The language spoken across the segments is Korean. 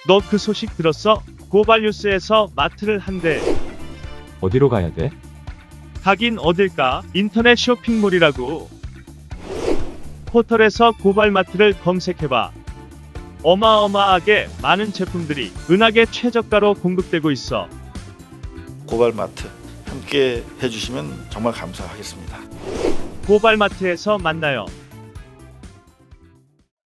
너 그 소식 들었어? 고발뉴스에서 마트를 한대. 어디로 가야 돼? 가긴 어딜까? 인터넷 쇼핑몰이라고. 포털에서 고발마트를 검색해봐. 어마어마하게 많은 제품들이 은하계 최저가로 공급되고 있어. 고발마트 함께 해주시면 정말 감사하겠습니다. 고발마트에서 만나요.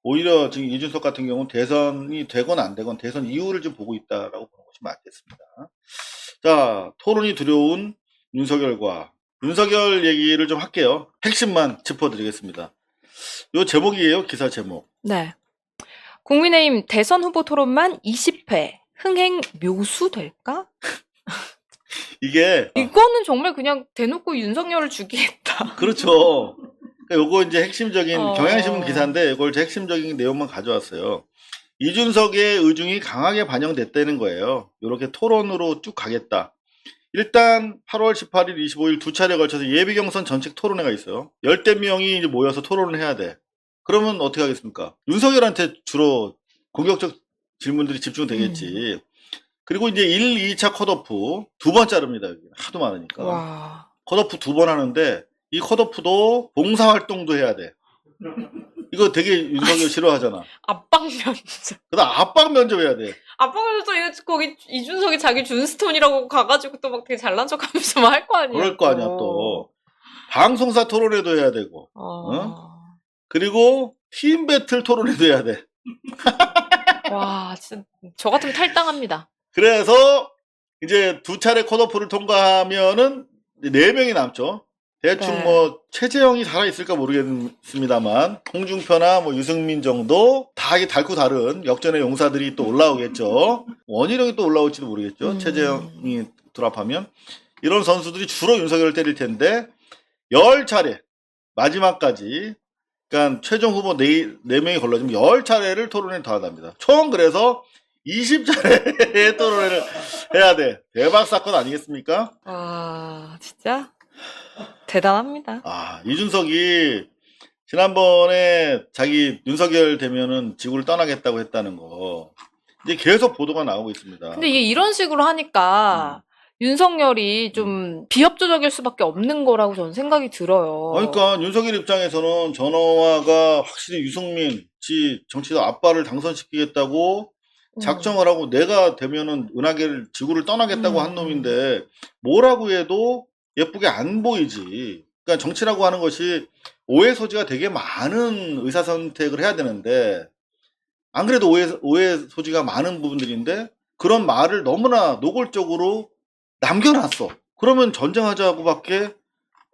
오히려 지금 이준석 같은 경우는 대선이 되건 안 되건 대선 이후를 좀 보고 있다라고 보는 것이 맞겠습니다. 자, 토론이 두려운 윤석열과 윤석열 얘기를 좀 할게요. 핵심만 짚어드리겠습니다. 요 제목이에요. 기사 제목. 네. 국민의힘 대선 후보 토론만 20회. 흥행 묘수될까? 이게 이거는 정말 그냥 대놓고 윤석열을 죽이겠다. 그렇죠. 그러니까 요거 이제 핵심적인 어. 경향신문 기사인데 이걸 제 핵심적인 내용만 가져왔어요. 이준석의 의중이 강하게 반영됐다는 거예요. 이렇게 토론으로 쭉 가겠다. 일단 8월 18일, 25일 두 차례 걸쳐서 예비경선 전책 토론회가 있어요. 10대 명이 이제 모여서 토론을 해야 돼. 그러면 어떻게 하겠습니까? 윤석열한테 주로 공격적 질문들이 집중되겠지. 그리고 이제 1, 2차 컷오프 두 번 자릅니다. 여기. 하도 많으니까. 와. 컷오프 두 번 하는데 이 컷오프도 봉사활동도 해야 돼. 이거 되게 윤석열 싫어하잖아. 압박 면접. 그다음 압박 면접해야 돼. 압박 면접도 이거 거기 이준석이 자기 준스톤이라고 가가지고 또 막 되게 잘난 척하면서 막 할 거 아니야. 그럴 거 아니야 또. 방송사 토론회도 해야 되고. 그리고 팀 배틀 토론회도 해야 돼. 와, 진짜 저 같으면 탈당합니다. 그래서 이제 두 차례 컷오프를 통과하면은 4명이 남죠. 대충 네. 뭐 최재형이 살아있을까 모르겠습니다만 홍준표나 뭐 유승민 정도 다 이게 달고 다른 역전의 용사들이 또 올라오겠죠. 원희룡이 또 올라올지도 모르겠죠. 최재형이 드랍하면 이런 선수들이 주로 윤석열을 때릴 텐데 10차례 마지막까지 그러니까 최종 후보 4명이 걸러지면 10차례를 토론에 더 한답니다. 총 그래서 20차례의 토론회를 해야 돼. 대박 사건 아니겠습니까? 와, 진짜 대단합니다. 아, 이준석이 지난번에 자기 윤석열 되면은 지구를 떠나겠다고 했다는 거 이제 계속 보도가 나오고 있습니다. 근데 이게 이런 식으로 하니까 윤석열이 좀 비협조적일 수밖에 없는 거라고 저는 생각이 들어요. 그러니까 윤석열 입장에서는 전화가 확실히 유승민 지 정치적 아빠를 당선시키겠다고 작정을 하고 내가 되면은 은하계를 지구를 떠나겠다고 한 놈인데 뭐라고 해도 예쁘게 안 보이지. 그러니까 정치라고 하는 것이 오해 소지가 되게 많은 의사 선택을 해야 되는데 안 그래도 오해 소지가 많은 부분들인데 그런 말을 너무나 노골적으로 남겨놨어. 그러면 전쟁하자고밖에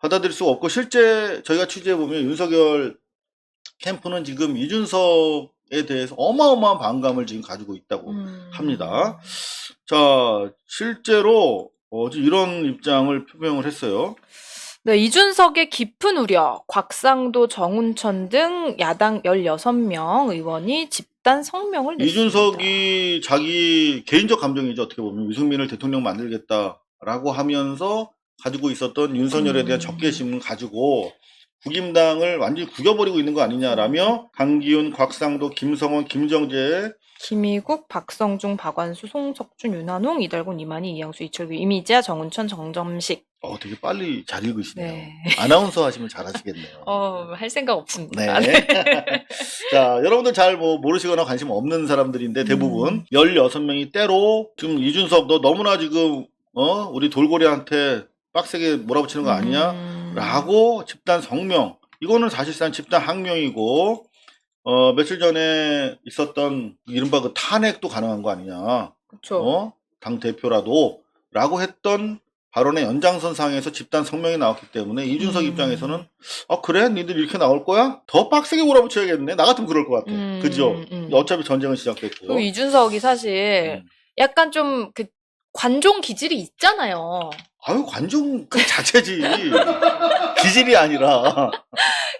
받아들일 수가 없고 실제 저희가 취재해보면 윤석열 캠프는 지금 이준석에 대해서 어마어마한 반감을 지금 가지고 있다고 합니다. 자, 실제로 이런 입장을 표명을 했어요. 네, 이준석의 깊은 우려, 곽상도, 정운천 등 야당 16명 의원이 집단 성명을 냈습니다. 이준석이 자기 개인적 감정이죠. 어떻게 보면 유승민을 대통령 만들겠다라고 하면서 가지고 있었던 윤석열에 대한 적개심을 가지고 국임당을 완전히 구겨버리고 있는 거 아니냐라며 강기훈, 곽상도, 김성원, 김정재 김희국, 박성중, 박완수, 송석준, 윤한홍, 이달곤, 이만희, 이양수, 이철규, 이미자, 정운천, 정점식. 되게 빨리 잘 읽으시네요. 네. 아나운서 하시면 잘하시겠네요. 할 생각 없습니다. 네. 자, 여러분들 잘 모르시거나 관심 없는 사람들인데 대부분 16명이 때로 지금 이준석 너 너무나 지금 우리 돌고래한테 빡세게 몰아붙이는 거 아니냐? 라고 집단 성명. 이거는 사실상 집단 항명이고 며칠 전에 있었던 이른바 그 탄핵도 가능한 거 아니냐? 그렇죠. 당 대표라도 라고 했던 발언의 연장선상에서 집단 성명이 나왔기 때문에 이준석 입장에서는 그래? 니들 이렇게 나올 거야? 더 빡세게 몰아붙여야겠네. 나 같으면 그럴 것 같아. 그죠? 어차피 전쟁은 시작됐고. 그리고 이준석이 사실 약간 좀 그 관종 기질이 있잖아요. 아유, 관종 그 자체지. 기질이 아니라.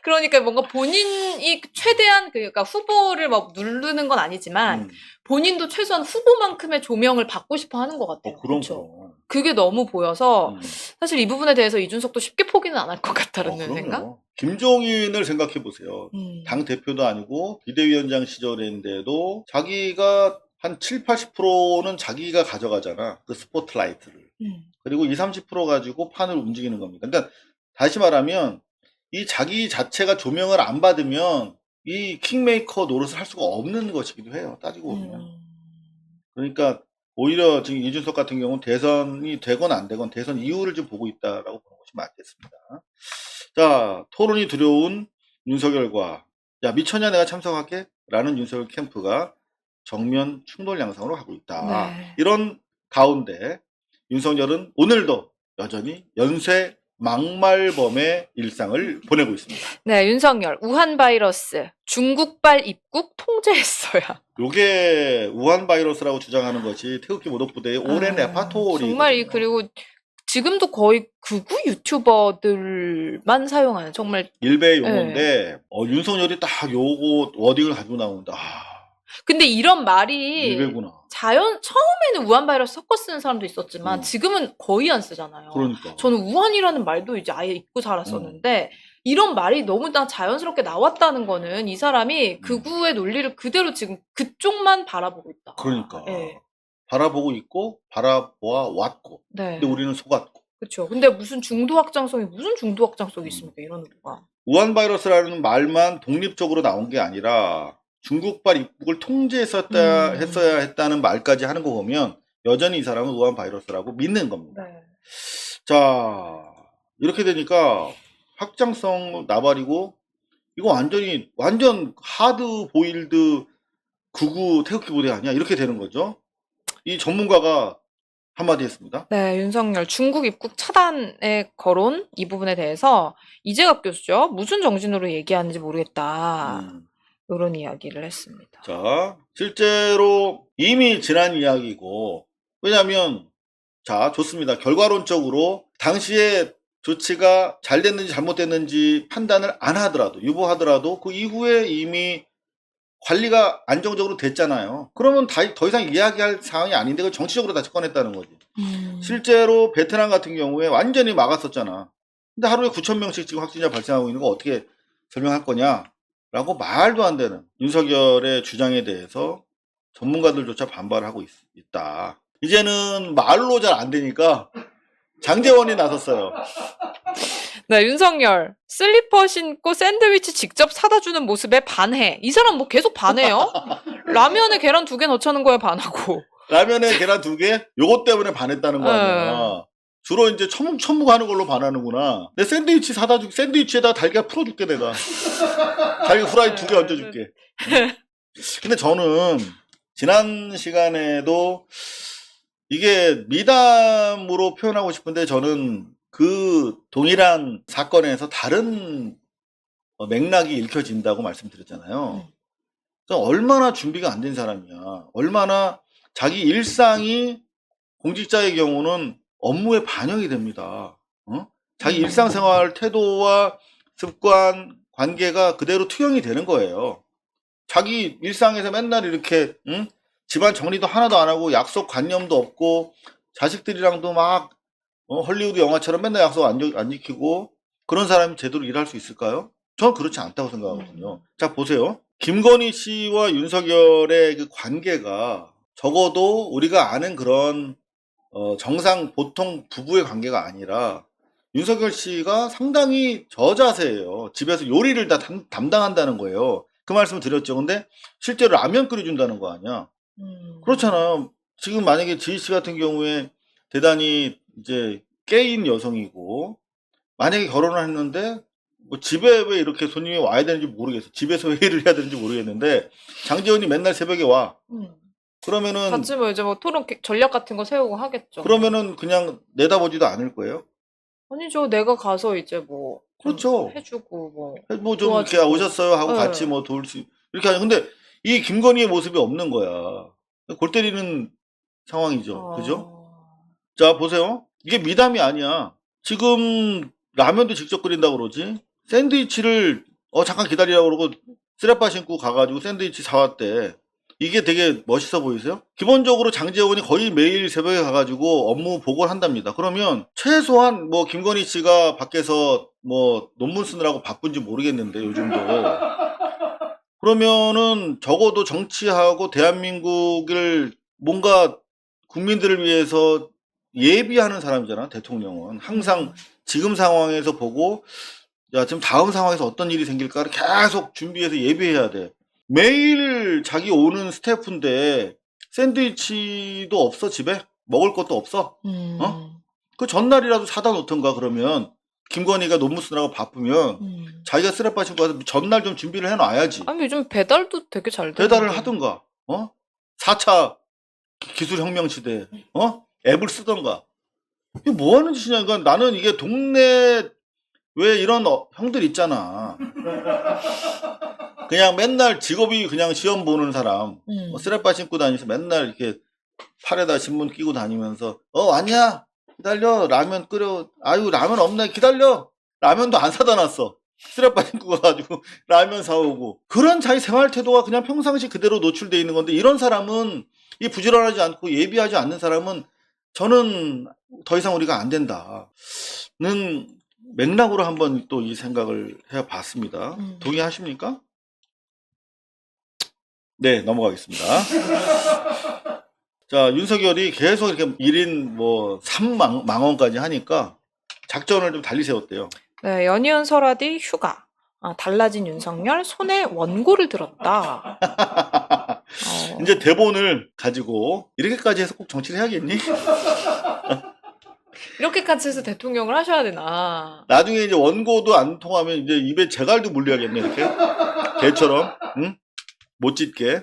그러니까 뭔가 본인이 최대한 그러니까 후보를 막 누르는 건 아니지만 본인도 최소한 후보만큼의 조명을 받고 싶어 하는 것 같아요. 그런 그렇죠? 거. 그게 너무 보여서 사실 이 부분에 대해서 이준석도 쉽게 포기는 안 할 것 같다는 생각? 김종인을 생각해 보세요. 당 대표도 아니고 비대위원장 시절인데도 자기가 한 7, 80%는 자기가 가져가잖아. 그 스포트라이트를. 그리고 20, 30% 가지고 판을 움직이는 겁니다. 그러니까 다시 말하면 이 자기 자체가 조명을 안 받으면 이 킹메이커 노릇을 할 수가 없는 것이기도 해요. 따지고 보면. 그러니까 오히려 지금 이준석 같은 경우는 대선이 되건 안 되건 대선 이후를 좀 보고 있다라고 보는 것이 맞겠습니다. 자, 토론이 두려운 윤석열과 야 미쳤냐 내가 참석할게 라는 윤석열 캠프가 정면 충돌 양상으로 가고 있다. 네. 이런 가운데 윤석열은 오늘도 여전히 연쇄 막말범의 일상을 보내고 있습니다. 네, 윤석열 우한 바이러스 중국발 입국 통제했어야. 요게 우한 바이러스라고 주장하는 것이 태극기 모독부대의 오랜 레파토리. 정말 그리고 지금도 거의 극우 유튜버들만 사용하는 정말 일베 용어인데 윤석열이 딱 요거 워딩을 가지고 나온다. 근데 이런 말이 일베구나. 처음에는 우한 바이러스 섞어 쓰는 사람도 있었지만 지금은 거의 안 쓰잖아요. 그러니까. 저는 우한이라는 말도 이제 아예 잊고 살았었는데 이런 말이 너무나 자연스럽게 나왔다는 거는 이 사람이 극우의 논리를 그대로 지금 그쪽만 바라보고 있다. 그러니까. 네. 바라보고 있고 바라보아 왔고. 네. 근데 우리는 속았고. 그렇죠. 근데 무슨 중도 확장성이 있습니까? 이런 의도가. 우한 바이러스라는 말만 독립적으로 나온 게 아니라 중국발 입국을 통제했어야 했다는 말까지 하는 거 보면 여전히 이 사람은 우한 바이러스라고 믿는 겁니다. 네. 자, 이렇게 되니까 확장성 나발이고 이거 완전 하드 보일드 극우 태극기 부대 아니야? 이렇게 되는 거죠. 이 전문가가 한마디 했습니다. 네, 윤석열 중국 입국 차단의 거론 이 부분에 대해서 이재갑 교수죠. 무슨 정신으로 얘기하는지 모르겠다. 이런 이야기를 했습니다. 자, 실제로 이미 지난 이야기고 왜냐하면 자, 좋습니다. 결과론적으로 당시에 조치가 잘 됐는지 잘못됐는지 판단을 안 하더라도 유보하더라도 그 이후에 이미 관리가 안정적으로 됐잖아요. 그러면 더 이상 이야기할 상황이 아닌데 그걸 정치적으로 다시 꺼냈다는 거지. 실제로 베트남 같은 경우에 완전히 막았었잖아. 근데 하루에 9,000명씩 지금 확진자 발생하고 있는 거 어떻게 설명할 거냐? 라고 말도 안 되는 윤석열의 주장에 대해서 전문가들조차 반발을 하고 있다. 이제는 말로 잘 안 되니까 장제원이 나섰어요. 네, 윤석열 슬리퍼 신고 샌드위치 직접 사다 주는 모습에 반해. 이 사람 뭐 계속 반해요? 라면에 계란 2개 넣자는 거에 반하고. 라면에 계란 2개? 요것 때문에 반했다는 거 아니야. 주로 이제 처묵처묵 하는 걸로 반하는구나. 내 샌드위치 사다 줄게. 샌드위치에다 달걀 풀어줄게 내가. 달걀 후라이 2개 얹어줄게. 근데 저는 지난 시간에도 이게 미담으로 표현하고 싶은데 저는 그 동일한 사건에서 다른 맥락이 읽혀진다고 말씀드렸잖아요. 얼마나 준비가 안 된 사람이야. 얼마나 자기 일상이 공직자의 경우는 업무에 반영이 됩니다. 자기 일상생활 태도와 습관, 관계가 그대로 투영이 되는 거예요. 자기 일상에서 맨날 이렇게 집안 정리도 하나도 안 하고 약속 관념도 없고 자식들이랑도 막 헐리우드 영화처럼 맨날 약속 안 지키고 그런 사람이 제대로 일할 수 있을까요? 저는 그렇지 않다고 생각하거든요. 자, 보세요. 김건희 씨와 윤석열의 그 관계가 적어도 우리가 아는 그런 정상 보통 부부의 관계가 아니라 윤석열 씨가 상당히 저자세예요. 집에서 요리를 다 담당한다는 거예요. 그 말씀을 드렸죠. 근데 실제로 라면 끓여준다는 거 아니야. 그렇잖아요. 지금 만약에 지희 씨 같은 경우에 대단히 이제 깨인 여성이고 만약에 결혼을 했는데 뭐 집에 왜 이렇게 손님이 와야 되는지 모르겠어. 집에서 회의를 해야 되는지 모르겠는데 장제원이 맨날 새벽에 와. 그러면은 같이 뭐 이제 뭐 토론 전략 같은 거 세우고 하겠죠. 그러면은 그냥 내다보지도 않을 거예요? 아니죠. 내가 가서 이제 뭐 그렇죠. 해주고 뭐 좀 이렇게 오셨어요 하고 같이 뭐 도울 수 이렇게 하는. 근데 이 김건희의 모습이 없는 거야. 골 때리는 상황이죠. 그죠? 자, 보세요. 이게 미담이 아니야. 지금 라면도 직접 끓인다고 그러지. 샌드위치를 잠깐 기다리라고 그러고 쓰레빠 신고 가가지고 샌드위치 사왔대. 이게 되게 멋있어 보이세요? 기본적으로 장제원이 거의 매일 새벽에 가가지고 업무 보고를 한답니다. 그러면 최소한 뭐 김건희 씨가 밖에서 뭐 논문 쓰느라고 바쁜지 모르겠는데 요즘도 그러면은 적어도 정치하고 대한민국을 뭔가 국민들을 위해서 예비하는 사람이잖아, 대통령은. 항상 지금 상황에서 보고, 야, 지금 다음 상황에서 어떤 일이 생길까를 계속 준비해서 예비해야 돼. 매일 자기 오는 스태프인데 샌드위치도 없어, 집에? 먹을 것도 없어? 그 전날이라도 사다 놓던가, 그러면. 김건희가 논문 쓰느라고 바쁘면 자기가 쓰레빠 신고 가서 전날 좀 준비를 해놔야지. 아니 요즘 배달도 되게 잘 배달을 되는데. 하든가, 4차 기술혁명 시대, 앱을 쓰던가. 이게 뭐 하는 짓이냐. 그러니까 나는 이게 동네, 왜 이런 형들 있잖아. 그냥 맨날 직업이 그냥 시험 보는 사람, 쓰레빠 신고 다니면서 맨날 이렇게 팔에다 신문 끼고 다니면서, 왔냐? 기다려. 라면 끓여. 아유, 라면 없네. 기다려. 라면도 안 사다 놨어. 쓰레빠 신고 가가지고 라면 사오고. 그런 자기 생활 태도가 그냥 평상시 그대로 노출돼 있는 건데, 이런 사람은, 이 부지런하지 않고 예비하지 않는 사람은 저는 더 이상 우리가 안 된다는 맥락으로 한번 또 이 생각을 해봤습니다. 동의하십니까? 네, 넘어가겠습니다. 자, 윤석열이 계속 이렇게 1인 뭐 3망원까지 하니까 작전을 좀 달리 세웠대요. 네, 연이은 설아디 휴가. 달라진 윤석열 손에 원고를 들었다. 이제 대본을 가지고 이렇게까지 해서 꼭 정치를 해야겠니? 이렇게까지 해서 대통령을 하셔야 되나? 나중에 이제 원고도 안 통하면 이제 입에 재갈도 물려야겠네, 이렇게. 개처럼, 응? 못 짖게.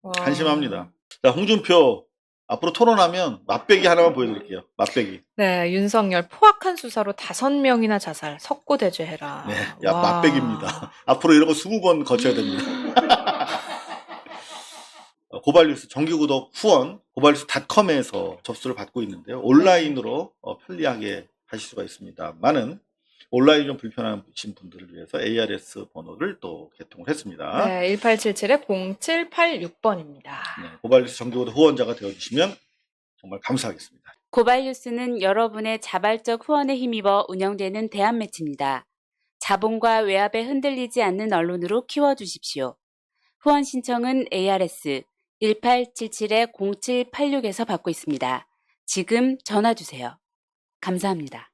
와. 한심합니다. 자, 홍준표, 앞으로 토론하면 맛배기 하나만 보여드릴게요. 맛배기. 네, 윤석열 포악한 수사로 5명이나 자살, 석고대죄해라. 네, 야, 와. 맛배기입니다. 앞으로 이런 거 20번 거쳐야 됩니다. 고발뉴스 정기구독 후원, 고발뉴스닷컴에서 접수를 받고 있는데요. 온라인으로 편리하게 하실 수가 있습니다. 많은 온라인 좀 불편하신 분들을 위해서 ARS 번호를 또 개통을 했습니다. 네, 1877-0786번입니다. 네, 고발뉴스 정기구독 후원자가 되어주시면 정말 감사하겠습니다. 고발뉴스는 여러분의 자발적 후원에 힘입어 운영되는 대한매체입니다. 자본과 외압에 흔들리지 않는 언론으로 키워주십시오. 후원 신청은 ARS 1877-0786에서 받고 있습니다. 지금 전화주세요. 감사합니다.